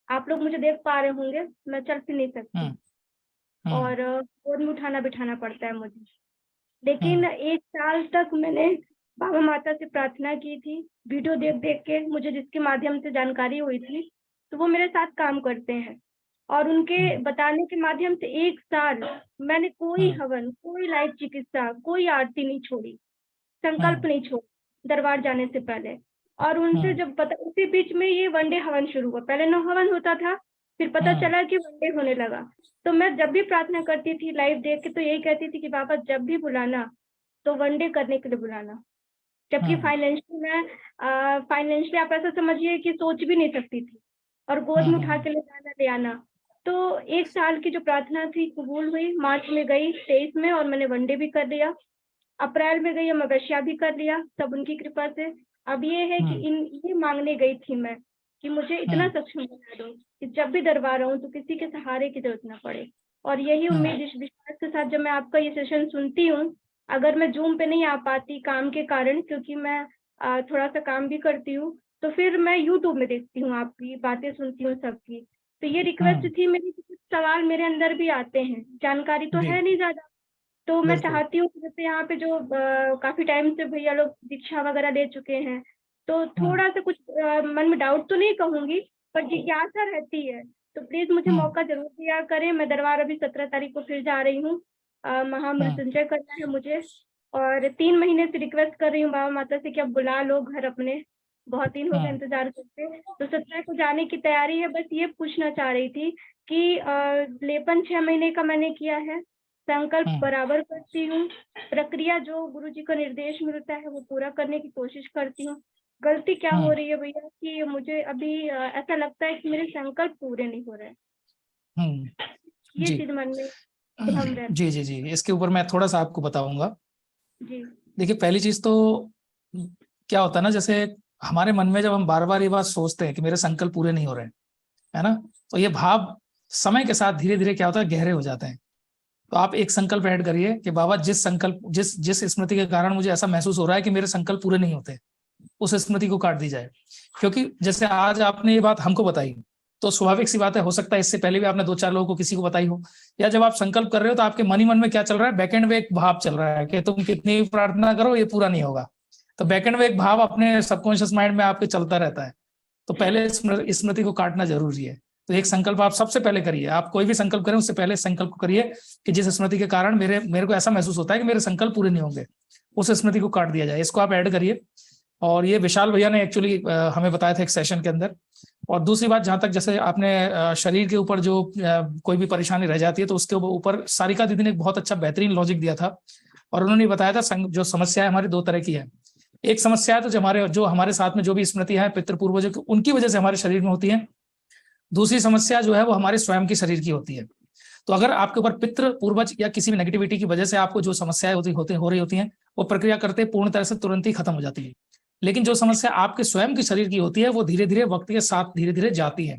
आप लोग मुझे देख पा रहे होंगे, मैं चल फिर नहीं सकती हम्म। हम्म। और गोद में उठाना-बिठाना पड़ता है मुझे। लेकिन हम्म। 1 साल तक मैंने बाबा माता से प्रार्थना की थी, वीडियो देख-देख के मुझे जिसके माध्यम से जानकारी हुई थी, तो वो मेरे साथ काम करते हैं और उनके हम्म। बताने के माध्यम से 1 साल मैंने कोई हम्म। हवन, कोई लाइव चिकित्सा, कोई आरती नहीं छोड़ी, संकल्प हम्म। नहीं छोड़ा दरबार जाने से पहले। और उनसे हम्म। जब पता उसी बीच में ये वन डे हवन शुरू हुआ, पहले नो हवन होता था, फिर पता हम्म। चला कि वन डे होने लगा। तो मैं जब भी प्रार्थना करती थी लाइव देख के तो यही कहती थी कि बाबा जब भी बुलाना, तो वन डे करने के लिए बुलाना। जबकि हम्म। फाइनेंशियली आप ऐसा समझिए कि सोच भी नहीं सकती थी और गोद में उठा हम्म। के ले जाना, ले आना। तो 1 साल की जो प्रार्थना थी कबूल हुई, मार्च में गई 23 में और मैंने वन डे भी कर लिया। अप्रैल में गई अमावस्या भी कर लिया, सब उनकी कृपा से। अब ये है कि हम्म। ये माँगने गई थी मैं, कि मुझे इतना हम्म। सक्षम बना दो, कि जब भी दरबार आऊँ तो किसी के सहारे की ज़रूरत ना पड़े। और यही हम्म। उम्मीद, इस विश्वास के साथ जब मैं आपका ये सेशन सुनती हूँ, अगर मैं ज़ूम पे नहीं आ पाती काम के कारण क्योंकि मैं थोड़ा-सा काम भी करती हूँ, तो फिर मैं यूट्यूब में देखती हूँ आपकी, बातें सुनती हूँ सबकी। तो ये रिक्वेस्ट हम्म। थी मेरी कि कुछ सवाल मेरे अंदर भी आते हैं, जानकारी तो जी है नहीं ज़्यादा। तो मैं बिल्कुल। चाहती हूँ कि जैसे यहाँ पे जो काफ़ी टाइम से भैया लोग दीक्षा वगैरह ले चुके हैं, तो हम्म। थोड़ा-सा कुछ मन में डाउट तो नहीं कहूँगी, पर जिज्ञासा रहती है। तो प्लीज़ मुझे हम्म। मौका ज़रूर दिया करें, मैं दरबार अभी 17 तारीख को फिर जा रही हूँ। हम्म। महामृत्युंजय करना है मुझे और 3 महीने से रिक्वेस्ट कर रही हूँ बाबा माता से कि अब बुला लो घर अपने, बहुत दिन हो गए हम्म। इंतज़ार करते। तो 17 को जाने की तैयारी है, बस ये पूछना चाह रही थी कि लेपन 6 महीने का मैंने किया है, संकल्प हम्म। बराबर करती हूँ, प्रक्रिया जो गुरुजी का निर्देश मिलता है वो पूरा करने की कोशिश करती हूँ। गलती क्या हो हम्म। रही है भैया कि मुझे अभी ऐसा लगता है कि मेरे संकल्प पूरे नहीं हो रहे हैं। ये जी। चीज़ मन में भ्रम रहता जी जी जी, इसके ऊपर मैं थोड़ा सा आपको बताऊंगा। है। जी, देखिए, पहली चीज तो क्या होता है ना, जैसे हमारे मन में जब हम बार बार ये बात सोचते हैं कि मेरे संकल्प पूरे नहीं हो रहे हैं, है ना, तो ये भाव समय के साथ धीरे धीरे क्या होता है, गहरे हो जाते हैं। तो आप एक संकल्प ऐड करिए कि बाबा जिस संकल्प जिस जिस स्मृति के कारण मुझे ऐसा महसूस हो रहा है कि मेरे संकल्प पूरे नहीं होते, उस स्मृति को काट दी जाए। क्योंकि जैसे आज आपने ये बात हमको बताई, तो स्वाभाविक सी बात है, हो सकता है इससे पहले भी आपने 2-4 लोगों को किसी को बताई हो, या जब आप संकल्प कर रहे हो तो आपके मन ही मन में क्या चल रहा है, बैकएंड में एक भाव चल रहा है कि तुम कितनी भी प्रार्थना करो ये पूरा नहीं होगा। तो बैकएंड में एक भाव अपने सबकॉन्शियस माइंड में आपके चलता रहता है। तो पहले स्मृति को काटना जरूरी है। तो एक संकल्प आप सबसे पहले करिए, आप कोई भी संकल्प करें उससे पहले संकल्प करिए कि जिस स्मृति के कारण मेरे मेरे को ऐसा महसूस होता है कि मेरे संकल्प पूरे नहीं होंगे, उस स्मृति को काट दिया जाए। इसको आप ऐड करिए। और ये विशाल भैया ने एक्चुअली हमें बताया था एक सेशन के अंदर। और दूसरी बात, जहां तक जैसे आपने शरीर के ऊपर जो कोई भी परेशानी रह जाती है, तो उसके ऊपर सारिका दीदी ने एक बहुत अच्छा बेहतरीन लॉजिक दिया था। और उन्होंने बताया था जो समस्या है हमारी 2 तरह की है। एक समस्या है तो जो हमारे साथ में जो भी स्मृतियां हैं पितृ पूर्वजों की, उनकी वजह से हमारे शरीर में होती है। दूसरी समस्या जो है वो हमारे स्वयं की शरीर की होती है। तो अगर आपके ऊपर पितृ पूर्वज या किसी भी नेगेटिविटी की वजह से आपको जो समस्याएं हो रही होती हैं, वो प्रक्रिया करते पूर्ण तरह से तुरंत ही खत्म हो जाती है। लेकिन जो समस्या आपके स्वयं के शरीर की होती है वो धीरे धीरे वक्त के साथ धीरे धीरे जाती है।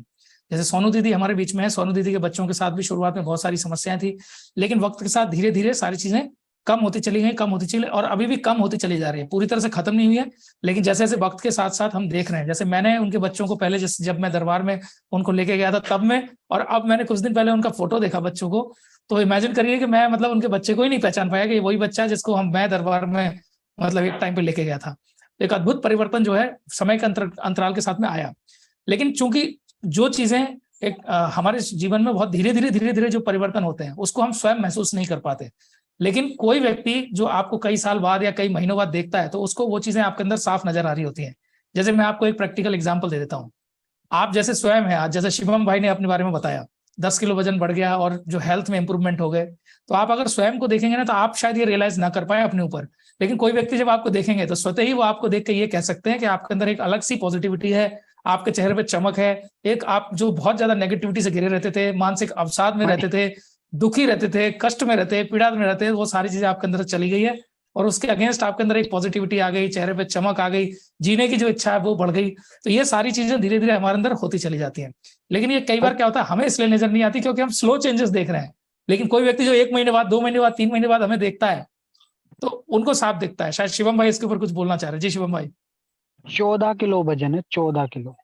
जैसे सोनू दीदी हमारे बीच में है, सोनू दीदी के बच्चों के साथ भी शुरुआत में बहुत सारी समस्याएं थी, लेकिन वक्त के साथ धीरे धीरे सारी चीजें कम होती चली गई, कम होती चली, और अभी भी कम होती चली जा रही है, पूरी तरह से खत्म नहीं हुई है। लेकिन जैसे जैसे वक्त के साथ साथ हम देख रहे हैं, जैसे मैंने उनके बच्चों को पहले जब मैं दरबार में उनको लेके गया था तब में, और अब मैंने कुछ दिन पहले उनका फोटो देखा बच्चों को, तो इमेजिन करिए कि मैं मतलब उनके बच्चे को ही नहीं पहचान पाया कि वही बच्चा है जिसको मैं दरबार में मतलब एक टाइम पे लेके गया था। एक अद्भुत परिवर्तन जो है समय के अंतराल के साथ में आया। लेकिन चूंकि जो चीजें हमारे जीवन में बहुत धीरे धीरे जो परिवर्तन होते हैं उसको हम स्वयं महसूस नहीं कर पाते, लेकिन कोई व्यक्ति जो आपको कई साल बाद या कई महीनों बाद देखता है तो उसको वो चीजें आपके अंदर साफ नजर आ रही होती हैं। जैसे मैं आपको एक प्रैक्टिकल एग्जांपल दे देता हूँ। आप जैसे स्वयं है, आज जैसे शिवम भाई ने अपने बारे में बताया, 10 किलो वजन बढ़ गया और जो हेल्थ में इंप्रूवमेंट हो गए, तो आप अगर स्वयं को देखेंगे ना तो आप शायद ये रियलाइज ना कर पाए अपने ऊपर, लेकिन कोई व्यक्ति जब आपको देखेंगे तो स्वतः ही वो आपको देख के ये कह सकते हैं कि आपके अंदर एक अलग सी पॉजिटिविटी है, आपके चेहरे पे चमक है। एक आप जो बहुत ज्यादा नेगेटिविटी से घिरे रहते थे, मानसिक अवसाद में रहते थे, दुखी रहते थे, कष्ट में रहते, पीड़ा में रहते, वो सारी चीजें आपके अंदर चली गई है, और उसके अगेंस्ट आपके अंदर एक पॉजिटिविटी आ गई, चेहरे पे चमक आ गई, जीने की जो इच्छा है वो बढ़ गई। तो ये सारी चीजें धीरे धीरे हमारे अंदर होती चली जाती हैं। लेकिन ये कई बार क्या होता है, हमें इसलिए नजर नहीं आती क्योंकि हम स्लो चेंजेस देख रहे हैं। लेकिन कोई व्यक्ति जो 1 महीने बाद, 2 महीने बाद, 3 महीने बाद हमें देखता है तो उनको साफ दिखता है। शायद शिवम भाई इसके ऊपर कुछ बोलना चाह रहे हैं। जी शिवम भाई। 14 किलो वजन है, 14 किलो।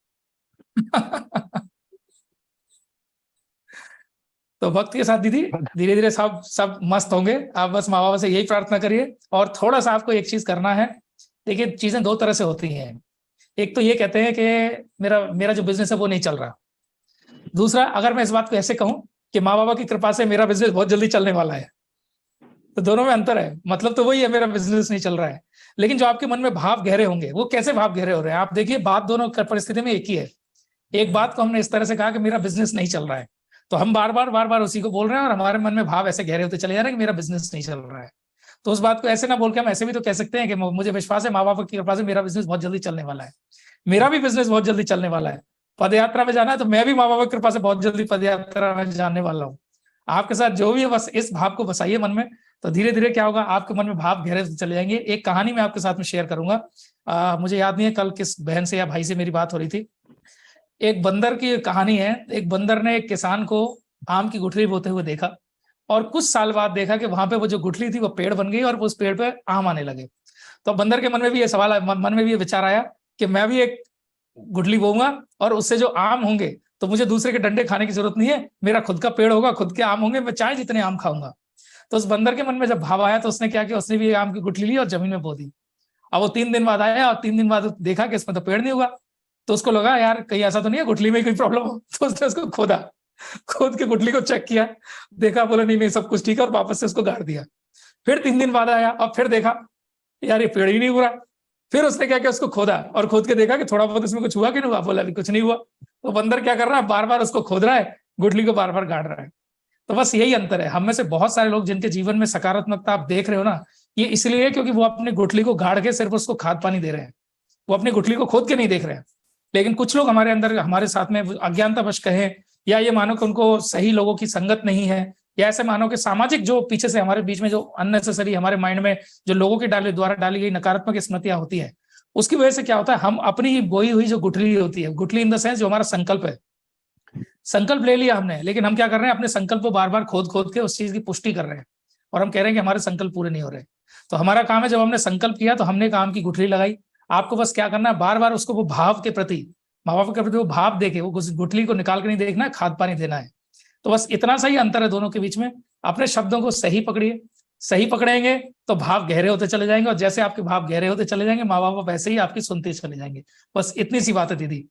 तो वक्त के साथ दीदी धीरे धीरे सब मस्त होंगे। आप बस माँ बाबा से यही प्रार्थना करिए। और थोड़ा सा आपको एक चीज करना है, देखिए चीजें दो तरह से होती हैं। एक तो ये कहते हैं कि मेरा मेरा जो बिजनेस है वो नहीं चल रहा। दूसरा, अगर मैं इस बात को ऐसे कहूं कि माँ बाबा की कृपा से मेरा बिजनेस बहुत जल्दी चलने वाला है, तो दोनों में अंतर है। मतलब तो वही है, मेरा बिजनेस नहीं चल रहा है, लेकिन जो आपके मन में भाव गहरे होंगे वो कैसे भाव गहरे हो रहे हैं। आप देखिए, बात दोनों परिस्थिति में एक ही है। एक बात को हमने इस तरह से कहा कि मेरा बिजनेस नहीं चल रहा है, तो हम बार बार उसी को बोल रहे हैं और हमारे मन में भाव ऐसे गहरे होते चले जा रहे हैं कि मेरा बिजनेस नहीं चल रहा है। तो उस बात को ऐसे ना बोल के हम ऐसे भी तो कह सकते हैं कि मुझे विश्वास है माँ बाप की कृपा से मेरा बिजनेस बहुत जल्दी चलने वाला है, मेरा भी बिजनेस बहुत जल्दी चलने वाला है। पदयात्रा में जाना है तो मैं भी माँ बाप की कृपा से बहुत जल्दी पदयात्रा में जाने वाला हूँ। आपके साथ जो भी है, बस इस भाव को बसाइए मन में, तो धीरे धीरे क्या होगा, आपके मन में भाव गहरे चले जाएंगे। एक कहानी मैं आपके साथ में शेयर करूंगा। मुझे याद नहीं है कल किस बहन से या भाई से मेरी बात हो रही थी। एक बंदर की कहानी है। एक बंदर ने एक किसान को आम की गुठली बोते हुए देखा, और कुछ साल बाद देखा कि वहां पे वो जो गुठली थी वो पेड़ बन गई और उस पेड़ पे आम आने लगे। तो बंदर के मन में भी ये सवाल, मन में भी ये विचार आया कि मैं भी एक गुठली बोऊंगा और उससे जो आम होंगे तो मुझे दूसरे के डंडे खाने की जरूरत नहीं है, मेरा खुद का पेड़ होगा, खुद के आम होंगे, मैं चाहे जितने आम खाऊंगा। तो उस बंदर के मन में जब भाव आया तो उसने क्या किया, उसने भी आम की गुठली ली और जमीन में बो दी। अब वो 3 दिन बाद आया और 3 दिन बाद देखा कि इसमें तो पेड़ नहीं होगा। तो उसको लगा यार कहीं ऐसा तो नहीं है गुठली में कोई प्रॉब्लम हो। तो उसने उसको खोदा, खोद के गुठली को चेक किया, देखा, बोला नहीं नहीं सब कुछ ठीक है, और वापस से उसको गाड़ दिया। फिर 3 दिन बाद आया और फिर देखा यार ये पेड़ ही नहीं हुआ। फिर उसने क्या किया, उसको खोदा और खोद के देखा कि थोड़ा बहुत इसमें कुछ हुआ कि नहीं हुआ, बोला अभी कुछ नहीं हुआ। तो बंदर क्या कर रहा है, बार बार उसको खोद रहा है, गुठली को बार बार गाड़ रहा है। तो बस यही अंतर है। हम में से बहुत सारे लोग जिनके जीवन में सकारात्मकता आप देख रहे हो ना, ये इसलिए है क्योंकि वो अपनी गुठली को गाड़ के सिर्फ उसको खाद पानी दे रहे हैं, वो अपनी गुठली को खोद के नहीं देख रहे हैं। लेकिन कुछ लोग हमारे अंदर, हमारे साथ में अज्ञानतावश कहें, या ये मानो कि उनको सही लोगों की संगत नहीं है, या ऐसे मानो कि सामाजिक जो पीछे से हमारे बीच में जो अननेसेसरी हमारे माइंड में जो लोगों के द्वारा डाली गई नकारात्मक स्मृतियां होती है, उसकी वजह से क्या होता है, हम अपनी ही बोई हुई जो गुठली होती है, गुठली इन द सेंस जो हमारा संकल्प है, संकल्प ले लिया हमने, लेकिन हम क्या कर रहे हैं, अपने संकल्प को बार बार खोद खोद के उस चीज की पुष्टि कर रहे हैं, और हम कह रहे हैं कि हमारे संकल्प पूरे नहीं हो रहे। तो हमारा काम है, जब हमने संकल्प किया तो हमने काम की गुठली लगाई। आपको बस क्या करना है, बार बार उसको वो भाव के प्रति, माँ बाप के प्रति वो भाव देके, वो गुठली को निकाल के नहीं देखना है, खाद पानी देना है। तो बस इतना सा ही अंतर है दोनों के बीच में। अपने शब्दों को सही पकड़िए, सही पकड़ेंगे तो भाव गहरे होते चले जाएंगे, और जैसे आपके भाव गहरे होते चले जाएंगे, माँ बाप वैसे ही आपकी सुनते चले जाएंगे। बस इतनी सी बात है दीदी।